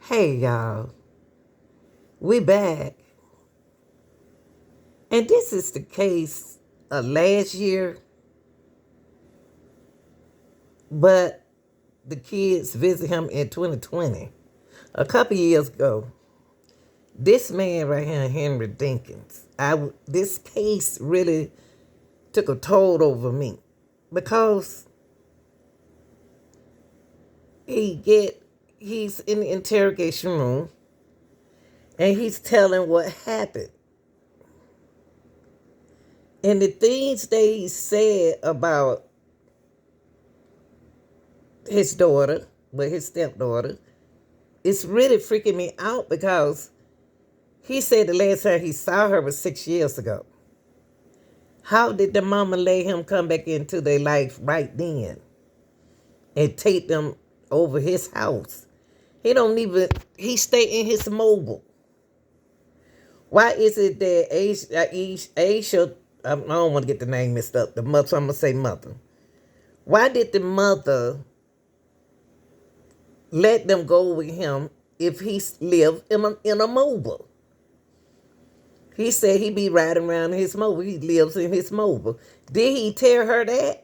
Hey y'all, we back. And this is the case of last year, but the kids visit him in 2020. A couple years ago, this man right here, Henry Dinkins, this case really took a toll over me because he's in the interrogation room and he's telling what happened. And the things that he said about his daughter, but his stepdaughter, it's really freaking me out because he said the last time he saw her was 6 years ago. How did the mama let him come back into their life right then and take them over his house? He stay in his mobile. Why is it that Aisha, I don't want to get the name mixed up, the mother, so I'm going to say mother. Why did the mother let them go with him if he lived in a mobile? He said he be riding around in his mobile. He lives in his mobile. Did he tell her that?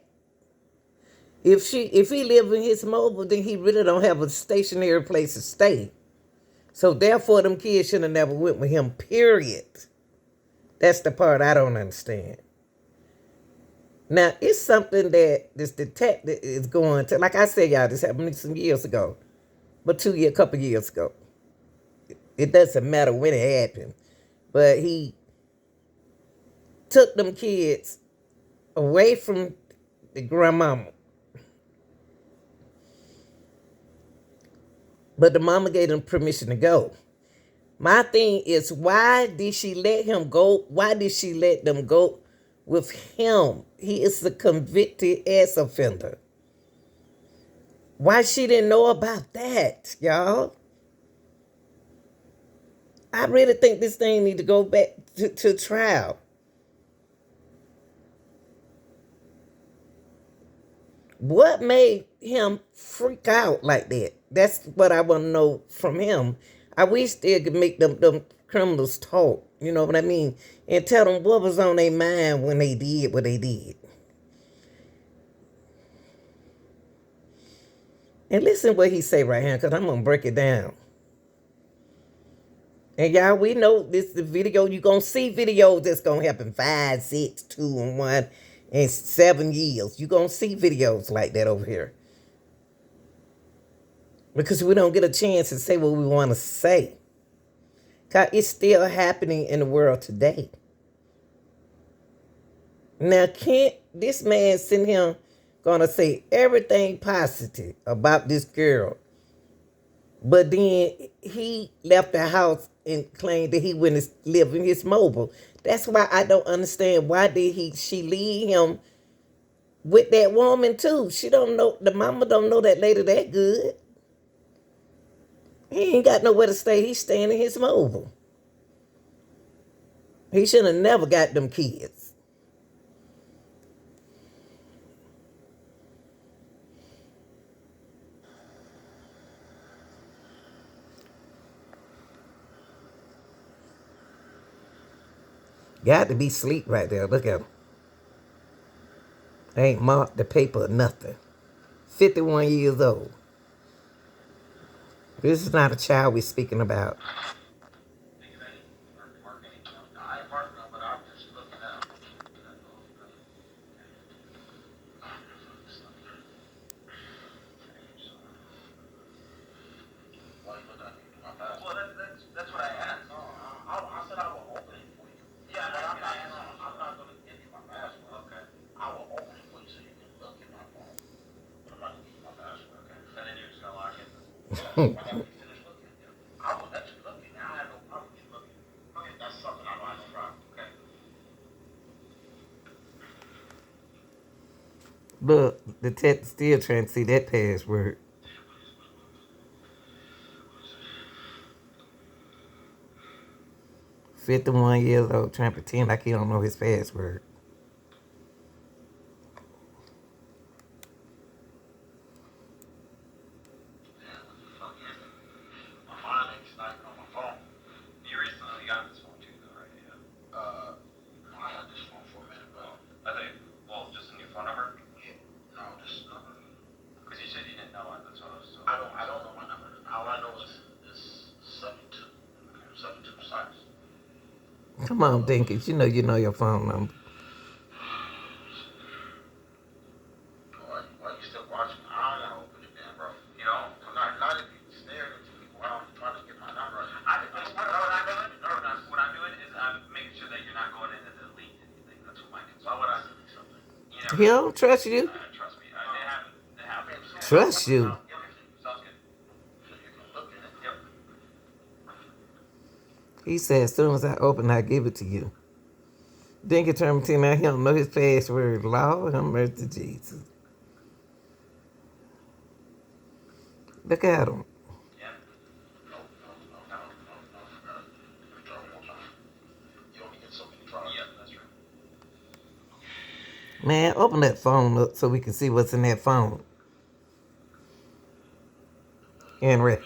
If he live in his mobile, then he really don't have a stationary place to stay. So therefore, them kids should have never went with him. Period. That's the part I don't understand. Now it's something that this detective is going to. Like I said, y'all, this happened some years ago, but a couple years ago. It doesn't matter when it happened, but he took them kids away from the grandmama. But the mama gave them permission to go. My thing is, why did she let him go? Why did she let them go with him? He is a convicted ass offender. Why she didn't know about that, y'all? I really think this thing need to go back to trial. What made him freak out like that? That's what I want to know from him. I wish they could make them criminals talk, you know what I mean? And tell them what was on their mind when they did what they did. And listen what he say right here, because I'm going to break it down. And y'all, we know this the video. You're going to see videos that's going to happen 5, 6, 2, and 1, and 7 years. You're going to see videos like that over here. Because we don't get a chance to say what we want to say. Because it's still happening in the world today. Now, can't this man sitting here going to say everything positive about this girl, but then he left the house and claimed that he wouldn't live in his mobile? That's why I don't understand. Why did she leave him with that woman too? She don't know, the mama don't know that lady that good. He ain't got nowhere to stay. He's staying in his mobile. He should have never got them kids. Got to be sleep right there. Look at him. Ain't marked the paper or nothing. 51 years old. This is not a child we're speaking about. Look, the detective still trying to see that password. $51 old, trying to pretend like he don't know his password. Come on, Dinkins. You know your phone number. Why you still watching? I don't want to open it then, bro. You know, not if you staring at people while I'm trying to get my number. What I'm doing is I'm making sure that you're not going in and delete anything. That's what my concern. Why would I delete something? You never He don't trust you. trust me. It happened. It happened. Trust you. Sounds good. So you can look at it. Yep. He said, as soon as I open, I give it to you. Dinkin turned to me, he don't know his password. Lord, have mercy, Jesus. Look at him. Yeah. No. Try one more time. You only get so many tries. Yeah, that's right. Man, open that phone up so we can see what's in that phone. Henry.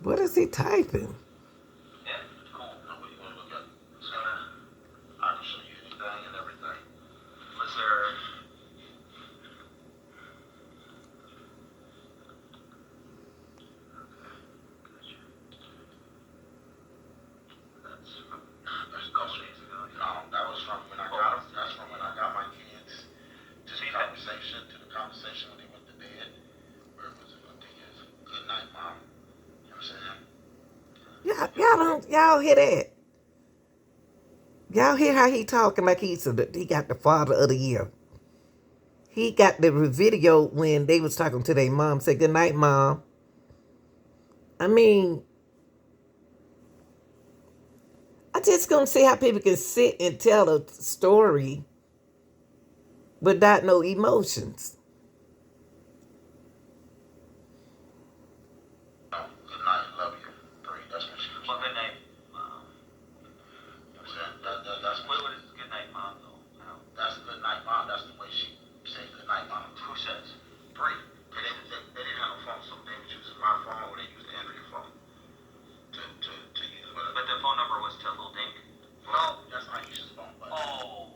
What is he typing? Yeah, cool. Now what do you want to look at? I can show you anything and everything. Was there? That's days ago. That was from when I got. That's from when I got my kids to the conversation when they went to bed. Where was it? I think it's good night, mom. You know what I'm saying? Y'all hear that? Y'all hear how he talking like he got the father of the year. He got the video when they was talking to their mom, say, good night, mom. I mean, I just gonna see how people can sit and tell a story without no emotions. Good night, love you. Three. That's what she was. Well, good night, mom. You know what I'm saying? That's what is good night, mom, though? That's good night, mom. That's the way she said good night, mom. Who says? Three. They didn't have no phone, so they would use my phone or they used the Android phone to use. But the phone number was to Lil Dink. No, that's Aisha's phone. But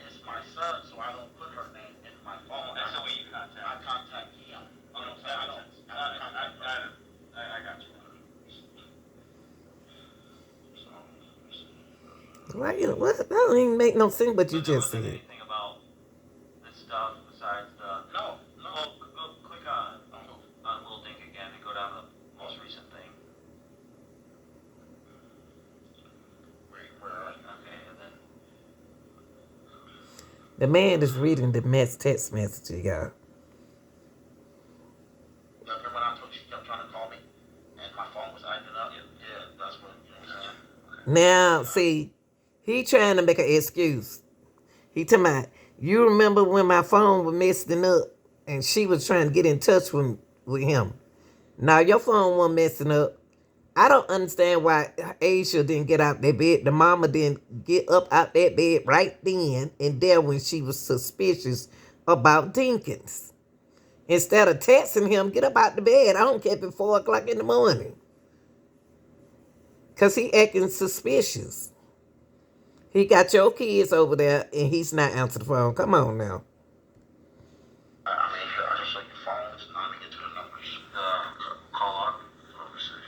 it's my son, so I don't put her name in my phone. That's the way you contact. I contact him. You know what I'm saying? I got you. What? That don't even make no sense what you just said. Anything about this stuff besides the no. Go click on Lil Dink again and go down to the most recent thing. Where are you? Okay, and then The man is reading the text message, y'all. Remember when I told you kept trying to call me and my phone was acting up? Yeah, that's what you know what I'm saying. Now, see, he trying to make an excuse. He talking about, you remember when my phone was messing up and she was trying to get in touch with him. Now, your phone wasn't messing up. I don't understand why Aisha didn't get out that bed. The mama didn't get up out that bed right then and there when she was suspicious about Dinkins. Instead of texting him, get up out the bed. I don't care if it's 4 o'clock in the morning. Because he acting suspicious. He got your kids over there and he's not answering the phone. Come on now. I mean, I just show you phones and I get to the numbers. Call on. Let me see.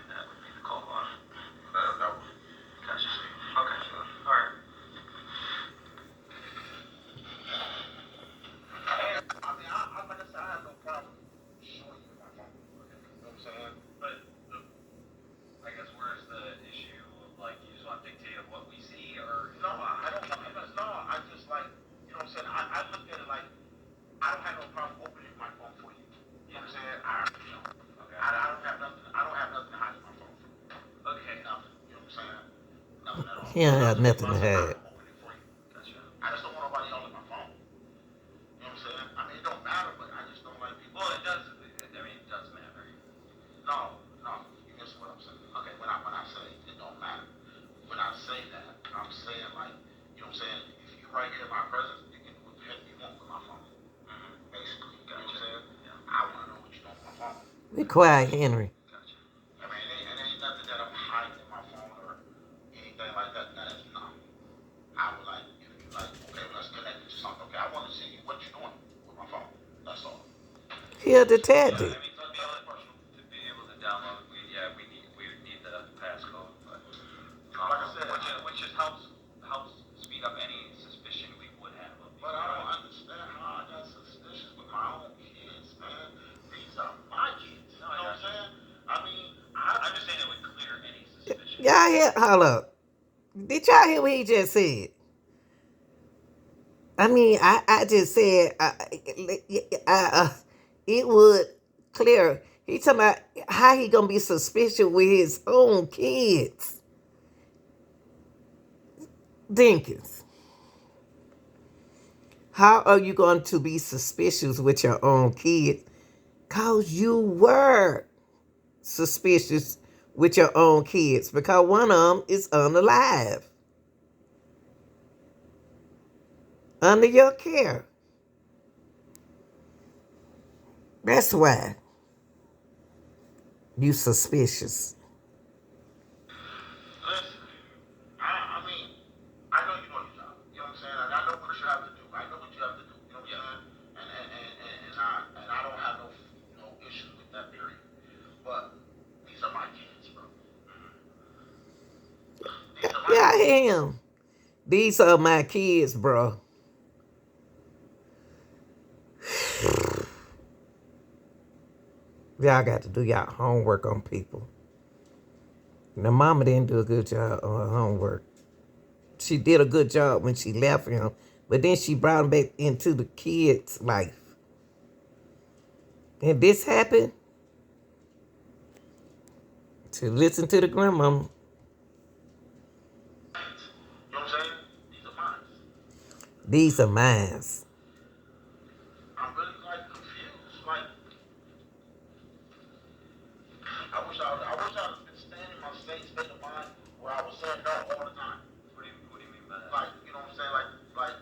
That would be the call on. That would. Gotcha. Okay. All right. I mean, I have no problem showing you my phone. You know what I'm saying? But I guess where's the issue of like you just want to dictate of what we see or no? I don't. No, I just like you know what I'm saying. I look at it like I don't have no problem opening my phone for you. You know what I'm saying? Okay. I don't have nothing. I don't have nothing to hide in my phone. Okay. Nothing. You know what I'm saying? Nothing at all. He don't have nothing to hide. Gotcha. I just don't want nobody else in my phone. You know what I'm saying? I mean, it don't matter, but I just don't like people. Well, it does. I mean, it does matter. No. You miss what I'm saying. Okay. When I say it don't matter, when I say that, I'm saying like, you know what I'm saying? If you right here in my presence, you can do whatever you want with my phone. Basically, you know what I'm saying? Yeah. I want to know what you know with my phone. Be quiet, Henry. Gotcha. I mean, it ain't nothing that I'm hiding in my phone or anything like that. That is no. I would like if you like, okay, let's connect to something. Okay, I want to see what you're doing with my He a detective. I mean, to be able to download, we would need the passcode, but like I said, which just helps speed up any suspicion we would have. But I don't understand how I got suspicious with my own kids, man. These are my kids. You know what I'm saying? I mean, I'm just saying it would clear any suspicion. Y'all hear? Hold up. Did y'all hear what he just said? I mean, I just said it would clear. He talking about how he gonna be suspicious with his own kids. Dinkins, how are you going to be suspicious with your own kids? Cause you were suspicious with your own kids because one of them is unalive, under your care. That's why you suspicious. Listen, I mean, I know you know your job. You know what I'm saying? I know what you have to do. I know what you have to do. You know what I'm saying? And I don't have no issue with that period. But these are my kids, bro. These are my Yeah, I kids. am. These are my kids, bro. Y'all got to do y'all homework on people. Now, mama didn't do a good job on her homework. She did a good job when she left him, but then she brought him back into the kid's life. And this happened to listen to the grandmama. You know what I'm saying? These are mine. These are mine. I'm really like confused. Like, I wish I could stand in my state of mind where I was saying no all the time. What do you mean by that? Like, you know what I'm saying? Like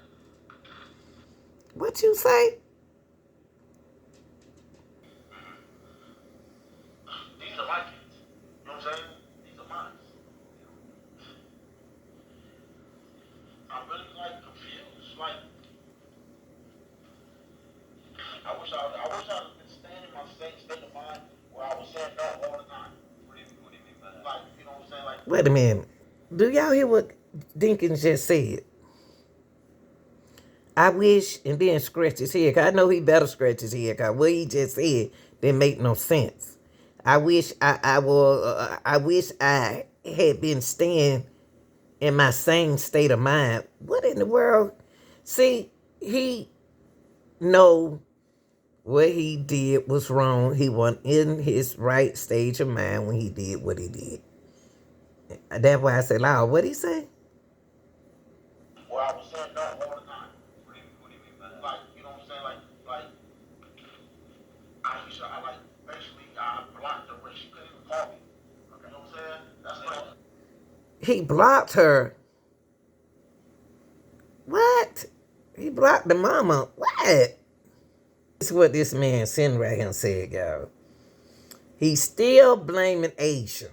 What you say? these are my kids. You know what I'm saying? These are mine. I'm really like confused. Like, I wish I could stand in my state of mind where I was saying no all the time. What do you mean by that? Like, you know what I'm saying? Like, Wait a minute. Do y'all hear what Dinkins just said? I wish, and then scratch his head. 'Cause I know he better scratch his head. 'Cause what he just said didn't make no sense. I wish I had been staying in my same state of mind. What in the world? See, he know what he did was wrong. He wasn't in his right stage of mind when he did what he did. That's why I said, "Loud." What he say? where I was saying no all the time. What do you mean by that? Like, you know what I'm saying? Like, I like basically I blocked her where she couldn't even call me. Okay. You know what I'm saying? That's what. He blocked her. What? He blocked the mama. What? This is what this man sitting right here said, y'all. He's still blaming Asia.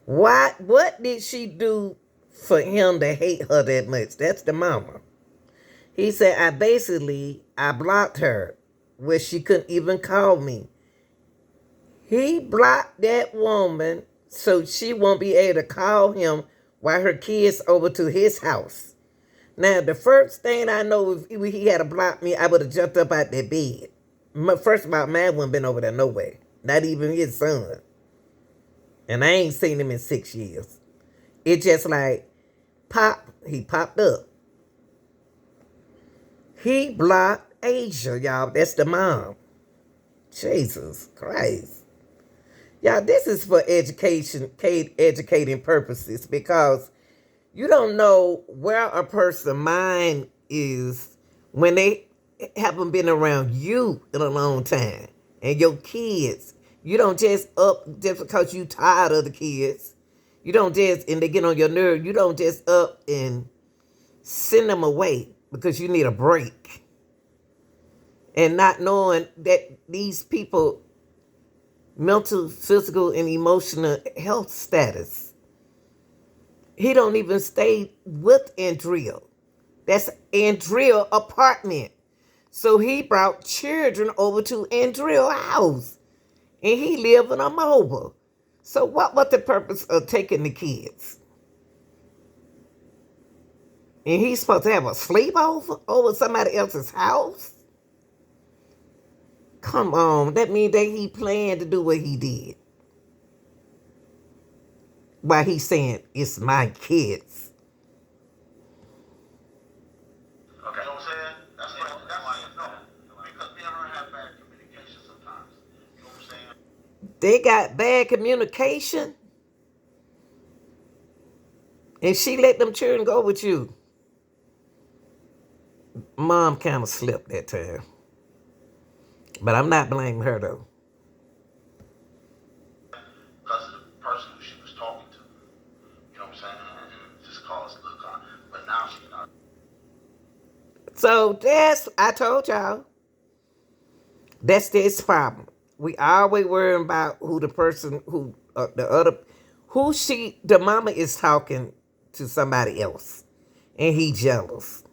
What did she do for him to hate her that much? That's the mama. He said, I blocked her where she couldn't even call me. He blocked that woman so she won't be able to call him while her kids over to his house. Now, the first thing I know, if he had to block me, I would have jumped up out that bed. First of all, man wouldn't been over there no way. Not even his son. And I ain't seen him in 6 years. It just like, he popped up. He blocked Asia, y'all. That's the mom. Jesus Christ. Y'all, this is for educating purposes because you don't know where a person's mind is when they haven't been around you in a long time. And your kids, you don't just up just because you tired of the kids. You don't just, and they get on your nerve, you don't just up and send them away because you need a break. And not knowing that these people, mental, physical, and emotional health status. He don't even stay with Andrea. That's Andrea apartment. So he brought children over to Andrew's house, and he lived in a mobile. So what was the purpose of taking the kids? And he's supposed to have a sleepover over somebody else's house? Come on, that means that he planned to do what he did. Why he's saying, it's my kids. Okay, you know what I'm saying? That's why it's no. Because me and her have bad communication sometimes. You know what I'm saying? They got bad communication, and she let them children go with you. Mom kind of slipped that time. But I'm not blaming her, though. Because of the person who she was talking to. You know what I'm saying? And it just caused a little but now she's not. So I told y'all, that's this problem. We always worry about who the person, the mama is talking to somebody else. And he jealous.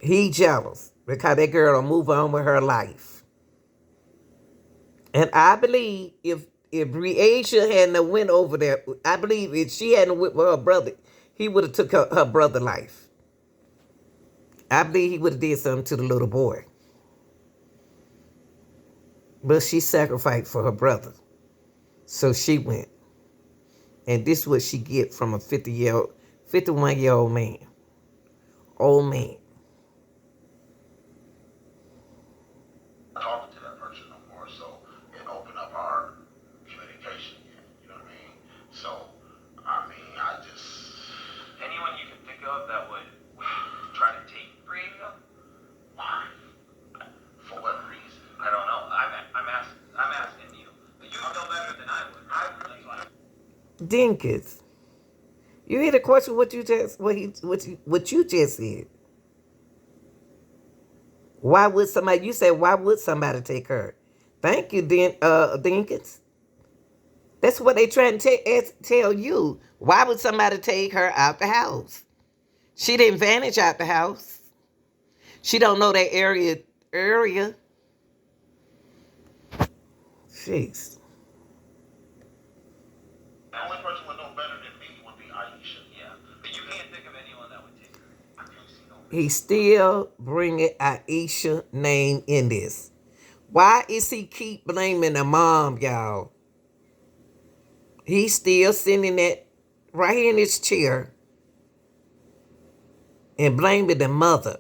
He jealous because that girl will move on with her life. And I believe if Breasia hadn't went over there, I believe if she hadn't went with her brother, he would have took her brother life. I believe he would have did something to the little boy. But she sacrificed for her brother. So she went. And this is what she get from a 51-year-old man. Old man. Talking to that person no more, so it opened up our communication again. You know what I mean? So, I mean, I just anyone you can think of that would try to take Brenda. Why? For what reason? I don't know. I'm asking you. You know better than I would. I really like. Dinkins. You hear the question what you just said. Why would somebody, you said, why would somebody take her? Thank you, Dinkins. That's what they trying to tell you. Why would somebody take her out the house? She didn't vanish out the house. She don't know that area. Jeez. The only person would know better than me would be Aisha. Yeah. But you can't think of anyone that would take her. I can't see no reason. He still bringing Aisha name in this. Why is he keep blaming the mom, y'all? He's still sitting that right here in his chair and blaming the mother.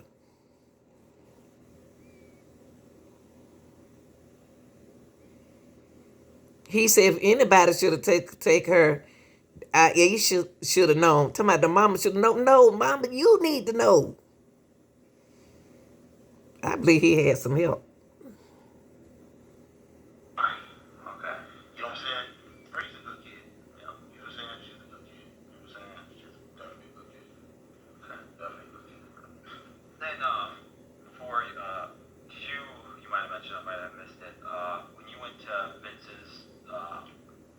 He said if anybody should have take her, Aisha should have known. Talking about the mama should have known. No, mama, you need to know. I believe he had some help. Okay. You know what I'm saying? Ray's a good kid. You know what I'm saying? She's a good kid. You know what I'm saying? She's definitely a good kid. Okay. Definitely a good kid. Then, before, you might have mentioned, I might have missed it, when you went to Vince's,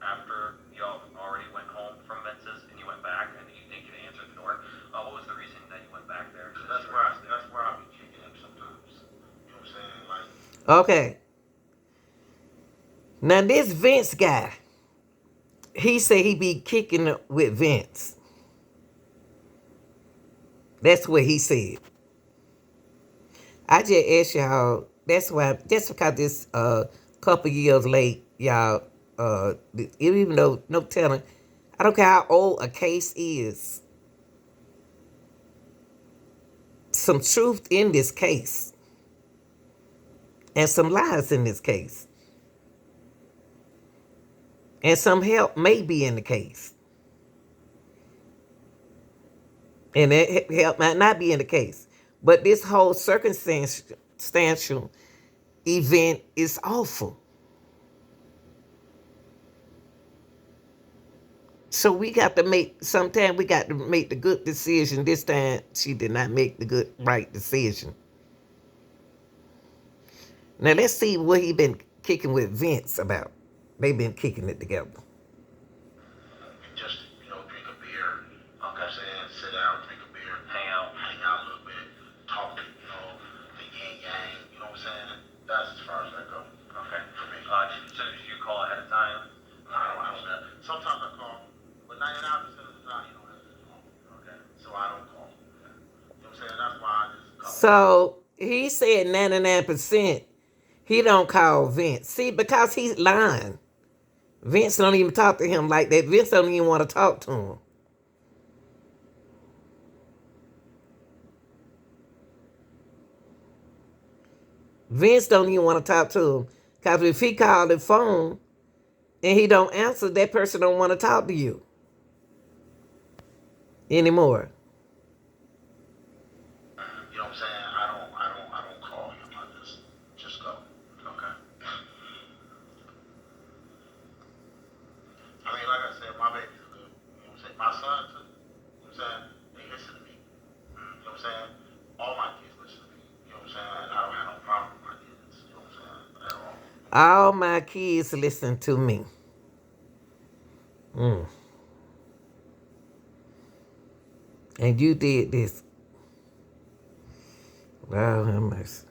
after y'all already went home from Vince's and you went back and you didn't get an answer at the door, what was the reason that you went back there? That's where I be kicking him sometimes. You know what I'm saying? Like, Okay. Now this Vince guy, he said he be kicking it with Vince. That's what he said. I just asked y'all, that's because this couple years late, y'all, even though no telling, I don't care how old a case is, some truth in this case and some lies in this case. And some help may be in the case. And that help might not be in the case. But this whole circumstantial event is awful. So sometimes we got to make the good decision. This time she did not make the right decision. Now let's see what he been kicking with Vince about. They've been kicking it together. just, drink a beer, like I said, sit sometimes I call, but 99% of the time, you don't answer the phone. Okay. So I don't call. You know what I'm saying? That's why I just call. So he said 99%. He don't call Vince. See, because he's lying. Vince don't even talk to him like that. Vince don't even want to talk to him. Vince don't even want to talk to him. Because if he called the phone and he don't answer, that person don't want to talk to you anymore. You know what I'm saying? I don't call him. I just go. Okay. I mean, like I said, my baby's good. You know what I'm saying? My son too. You know what I'm saying? They listen to me. You know what I'm saying? All my kids listen to me. You know what I'm saying? I don't have no problem with my kids. You know what I'm saying? At all. All my kids listen to me. Mm. And you did this. Wow, how much? Some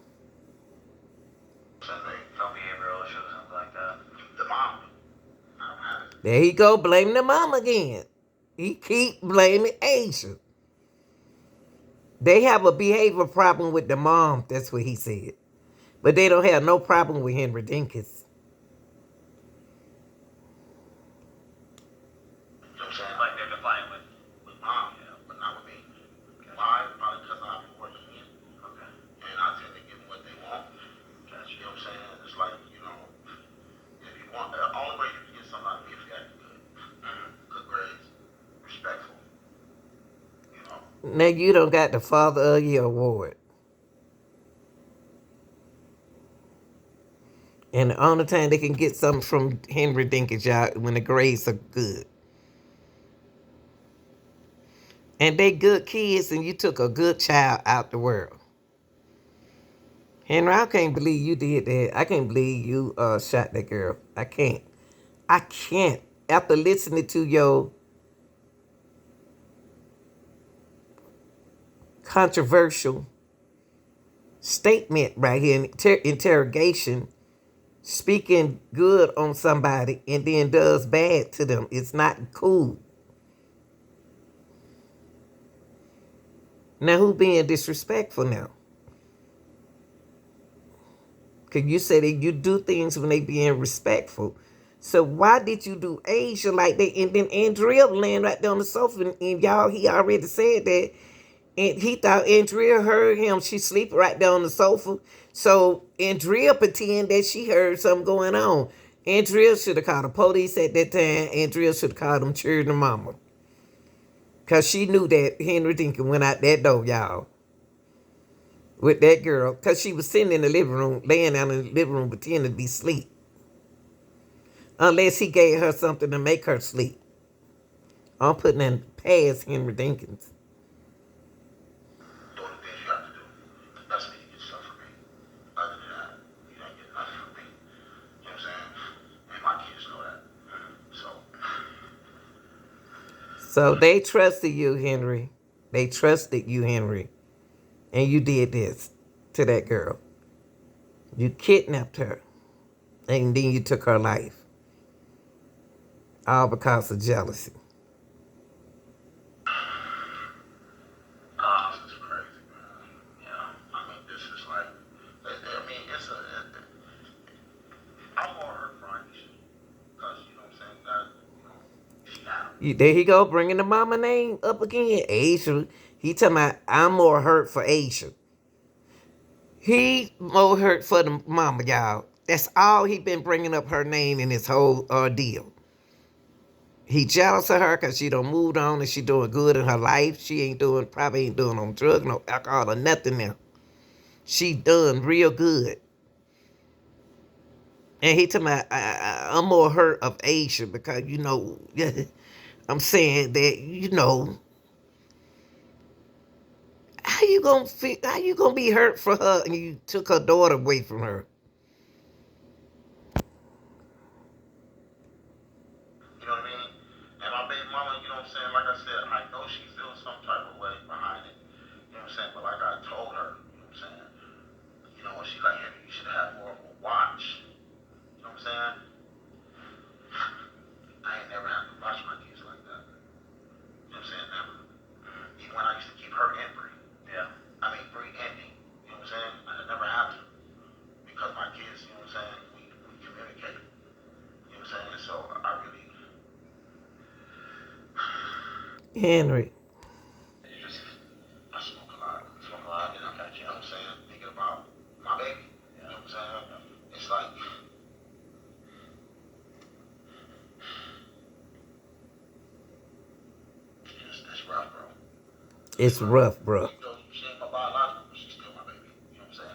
behavioral issues, something like that. The mom. I don't have it. There he go, blaming the mom again. He keep blaming Asia. They have a behavior problem with the mom. That's what he said. But they don't have no problem with Henry Dinkins. You know what I'm saying? Like they're defiant with mom, yeah, but not with me. Okay. Why? Probably because I'm working in. Okay. And I tend to give them what they want. Gotcha. You know what I'm saying? It's like, you know, if you want, the only way you can get something out of me if you act good. Good grades, respectful. You know. Now you don't got the Father of the Year award. And the only time they can get something from Henry Dinkins, y'all, when the grades are good. And they good kids, and you took a good child out the world. Henry, I can't believe you did that. I can't believe you shot that girl. I can't. I can't. After listening to your controversial statement right here in interrogation, speaking good on somebody and then does bad to them, it's not cool. Now, who being disrespectful now? Because you said that you do things when they being respectful. So why did you do Asia like that? And then Andrea laying right there on the sofa, and y'all, he already said that. And he thought Andrea heard him. She sleep right there on the sofa. So Andrea pretend that she heard something going on. Andrea should have called the police at that time. Andrea should have called them children mama. Because she knew that Henry Dinkins went out that door, y'all, with that girl. Because she was sitting in the living room, laying down in the living room, pretending to be asleep. Unless he gave her something to make her sleep. I'm putting in past Henry Dinkins. Doing the things you have to do. That's when you get stuff from me. Other than that, you don't get nothing from me. You know what I'm saying? And my kids know that. So. So they trusted you, Henry. They trusted you, Henry. And you did this to that girl. You kidnapped her. And then you took her life. All because of jealousy. This is crazy, man. Yeah. I mean, this is like, I mean, it's a. I'm more hurt for Aisha. Because, you know what I'm saying? That, you know, she got him. There he go, bringing the mama name up again. Asia. He talking about, I'm more hurt for Asia. He more hurt for the mama, y'all. That's all he been bringing up her name in this whole ordeal. He jealous of her because she done moved on and she doing good in her life. She probably ain't doing no drug, no alcohol or nothing now. She done real good. And he told me, I'm more hurt of Asia because, I'm saying that, how you gonna be hurt for her and you took her daughter away from her? You know what I mean? And my baby mama, you know what I'm saying? Like I said, I know she feels some type of way behind it. You know what I'm saying? But like I told her, you know what I'm saying? You know, when she like, hey, you should have more of a watch. You know what I'm saying? I ain't never had Henry. You just, I smoke a lot. Smoke a lot. And I got you know what I'm saying? Thinking about my baby. You know what I'm saying? It's like, it's rough, bro. It's It's rough. rough, bro. Even though she ain't my biological, but she's still my baby. You know what I'm saying?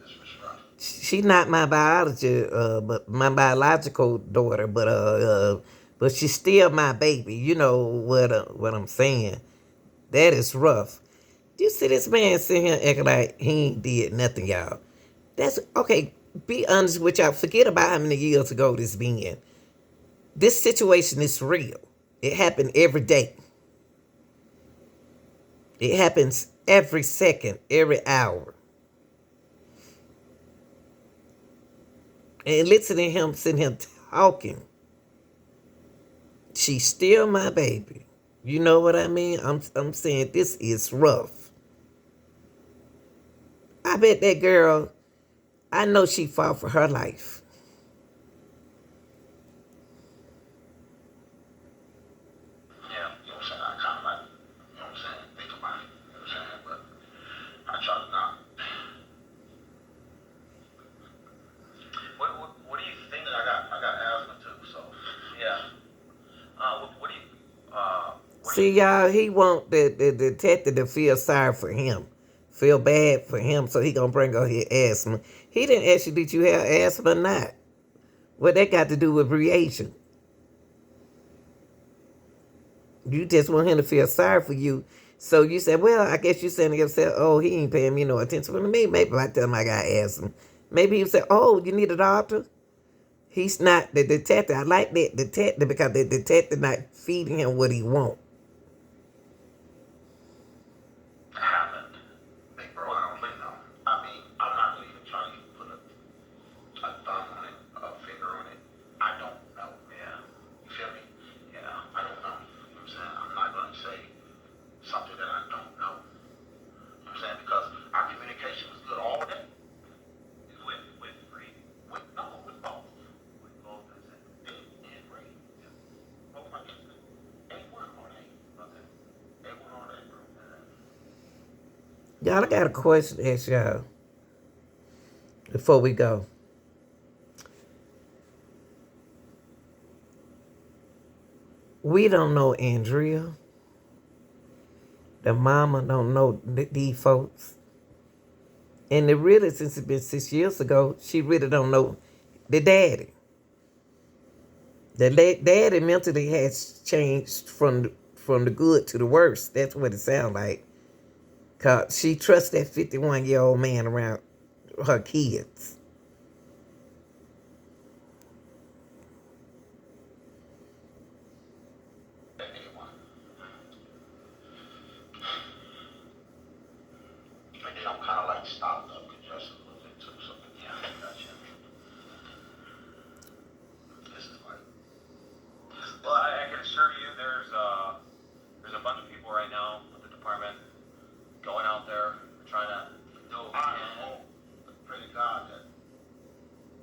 It's rough. She not my biology, but my biological daughter, but she's still my baby. You know what I'm saying? That is rough. You see this man sitting here acting like he ain't did nothing, y'all. That's okay. Be honest with y'all. Forget about how many years ago this been. This situation is real. It happened every day. It happens every second, every hour. And listen to him sitting here talking. She's still my baby. You know what I mean? I'm saying this is rough. I bet that girl, I know she fought for her life. Yeah, you know what I'm saying? I kind of like, you know what I'm saying? Think about it. You know what I'm saying? But I try to not. What do you think? I got asthma too, so yeah. What do you what do you See, y'all, he want the detective to feel sorry for him. Feel bad for him, so he gonna bring out his asthma. He didn't ask you, did you have asthma or not? What that got to do with creation? You just want him to feel sorry for you. So you said, well, I guess you saying to yourself, oh, he ain't paying me no attention. Well, maybe by the time I got asthma. Maybe he said, oh, you need a doctor? He's not the detective. I like that detective because the detective not feeding him what he want. happened? Big bro, I don't really know. I mean, I'm not really even trying to put a thumb on it, a finger on it. I don't know. Yeah. You feel me? Yeah. I don't know. You know what I'm saying? I'm not gonna say something that I don't know. You know what I'm saying? Because our communication was good all day. With Reed? With no, with both. With both, I said. And Reed. Yeah. Both my kids. They weren't all day. Okay. They weren't all day, bro. Y'all, I got a question to ask y'all before we go. We don't know Andrea. The mama don't know these folks. And it really, since it's been 6 years ago, she really don't know the daddy. The daddy mentally has changed from the good to the worse. That's what it sounds like. Cause she trusts that 51-year-old man around her kids. Anyone. And then I'm kind of like stopped up just a little bit too. So yeah, I got you. This is like, well, I can assure you, there's a bunch of people right now with the department going out there trying to do what we I can. Hope, pray to God that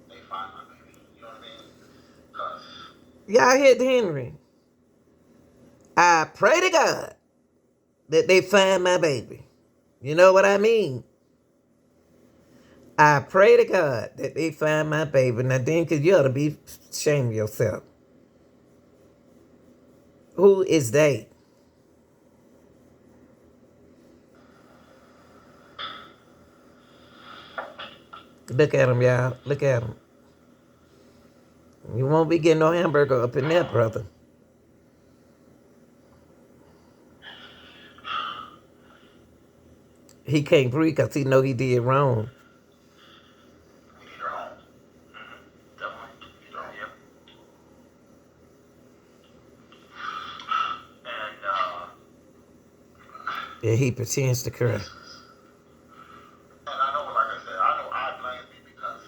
they find my baby. You know what I mean? Cause Y'all hit Henry. I pray to God that they find my baby. You know what I mean? I pray to God that they find my baby. Now, Dinkins, you ought to be ashamed of yourself. Who is they? Look at him, y'all. Look at him. You won't be getting no hamburger up in there, brother. He can't breathe because he know he did wrong. we need her home. Definitely. We need her home. Yep. And Yeah, he pretends to cry. and I know, like I said, I know I blame me because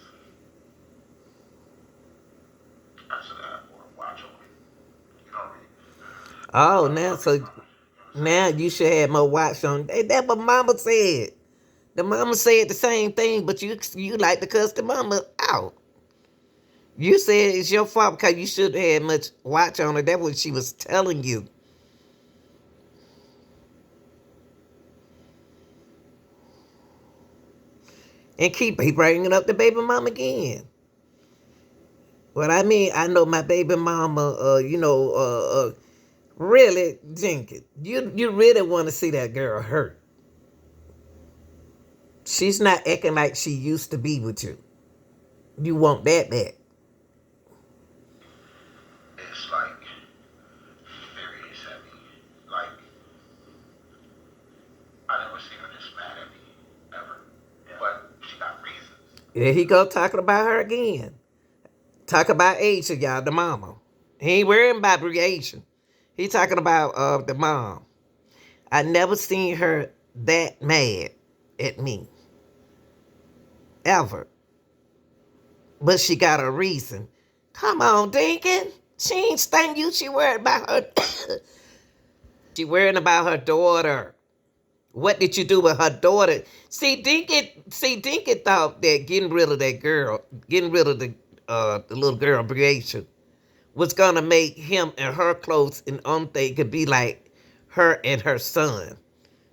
I should have more watch over it. You know what I mean? Oh, But now fuck it, so mama. You know what I'm saying? now you should have more watch on. That's what Mama said. The mama said the same thing, but you like to cuss the mama out. You said it's your fault because you should have had much watch on her. That's what she was telling you. and keep bringing up the baby mama again. What I mean, I know my baby mama, really, Jenkins, you really want to see that girl hurt. She's not acting like she used to be with you. You want that back. It's like serious heavy. Like I never seen her this mad at me ever. Yeah. But she got reasons. There he go talking about her again. Talk about Asia, y'all, the mama. He ain't worrying about Asian. He talking about the mom. I never seen her that mad at me. Ever. But she got a reason. Come on, Dinkin. She ain't stung you. She worried about her. She worrying about her daughter. What did you do with her daughter? See, Dinkin thought that getting rid of that girl, getting rid of the little girl, Briatia, was gonna make him and her close, and they could be like her and her son.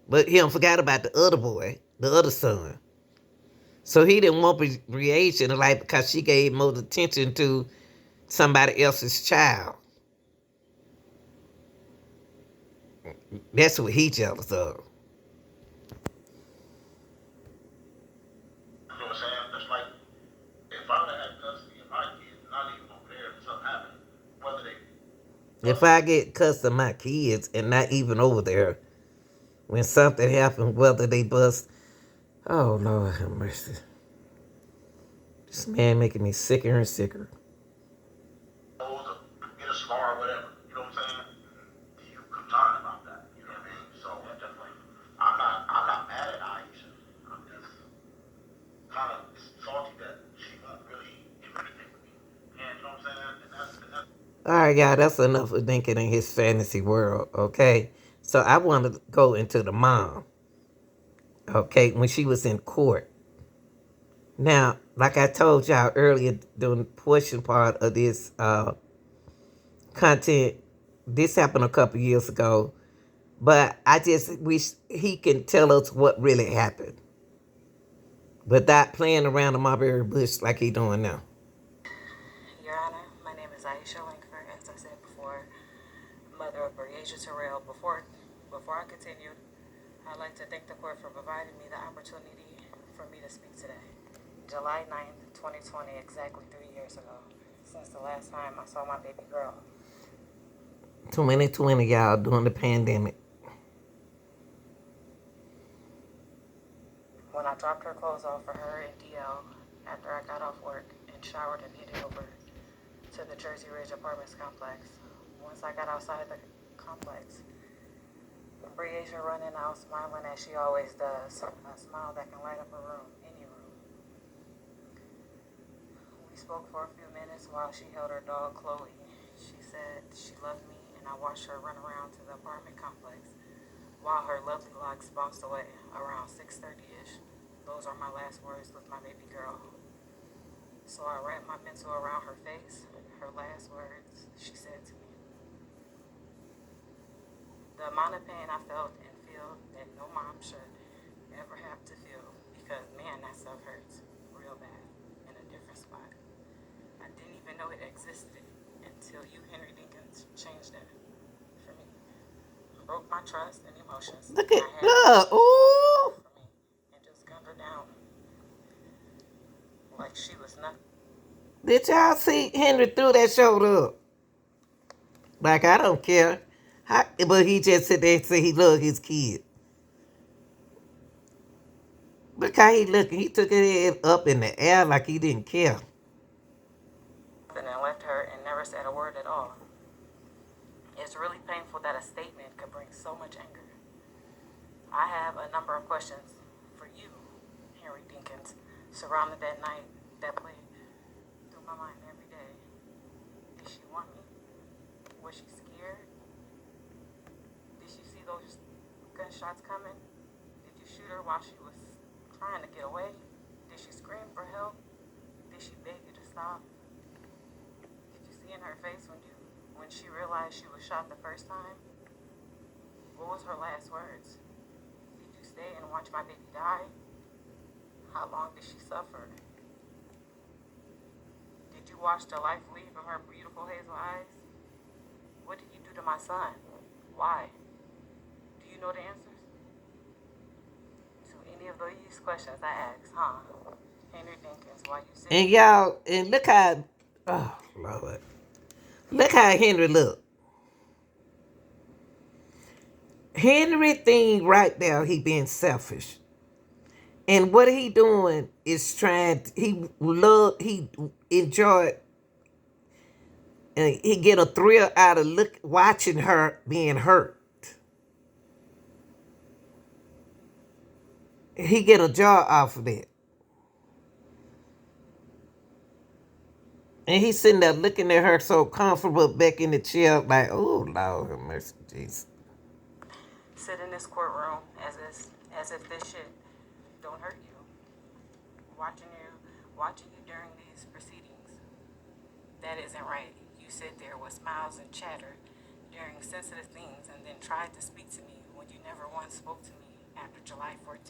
But him forgot about the other boy, the other son. So he didn't want Briatia to like because she gave more attention to somebody else's child. That's what he jealous of. You know what I'm saying? That's like if I would have had custody of my kids, not even over there, and something happened, whether they If I get custody of my kids and not even over there, when something happened, whether they bust, oh Lord have mercy. This man making me sicker and sicker. get a scar or whatever, you know what I'm saying? You concerned about that, you know what I mean? So definitely, I'm not mad at Aisha. I'm just kind of salty that she won't really do anything with me. And you know what I'm saying? And that's All right, y'all, that's enough of thinking in his fantasy world, okay? So I want to go into the mom, okay, when she was in court. Now, like I told y'all earlier during the portion part of this content, this happened a couple years ago, but I just wish he can tell us what really happened without playing around the mulberry bush like he doing now. Your Honor, my name is Aisha Lankford, as I said before, mother of Briasia Terrell. Before I continue, I'd like to thank the court for providing me the opportunity for me to speak today. July 9th, 2020, exactly 3 years ago, since the last time I saw my baby girl. 2020, y'all, during the pandemic. When I dropped her clothes off for her and DL after I got off work and showered and headed over to the Jersey Ridge Apartments complex. Once I got outside the complex, Briasia running out smiling as she always does, a smile that can light up a room, any room. We spoke for a few minutes while she held her dog Chloe. She said she loved me and I watched her run around to the apartment complex while her lovely locks bounced away around 6:30ish. Those are my last words with my baby girl. So I wrapped my pencil around her face. Her last words, she said to me, the amount of pain I felt and feel that no mom should ever have to feel, because man, that stuff hurts real bad in a different spot. I didn't even know it existed until you, Henry Dinkins, changed that for me. Broke my trust and emotions. Look at, I had look, ooh. for me and just gunned her down like she was nothing. Did y'all see Henry threw that shoulder up? Like, I don't care. But he just sit there and say he loved his kid. Look how he looking. He took his head up in the air like he didn't care. And left her and never said a word at all. It's really painful that a statement could bring so much anger. I have a number of questions for you, Henry Dinkins, surrounding that night that played through my mind every day. Did she want me? Was she scared? Did she see those gunshots coming? Did you shoot her while she was trying to get away? Did she scream for help? Did she beg you to stop? Did you see in her face when she realized she was shot the first time? What was her last words? Did you stay and watch my baby die? How long did she suffer? Did you watch the life leave from her beautiful hazel eyes? What did you do to my son? Why? Do you know the answers to any of these questions I asked, huh? Henry Dinkins, why you sit And here? y'all, and look how, oh Lord, look how Henry look. Henry thing right there, he being selfish. And what he doing is he enjoy, and he get a thrill out of watching her being hurt. He get a joy off of it. And he's sitting there looking at her so comfortable back in the chair, like, oh Lord have mercy, Jesus. Sit in this courtroom as if this shit don't hurt you. Watching you during these proceedings. That isn't right. You sit there with smiles and chatter during sensitive things and then tried to speak to me when you never once spoke to me after July 14th.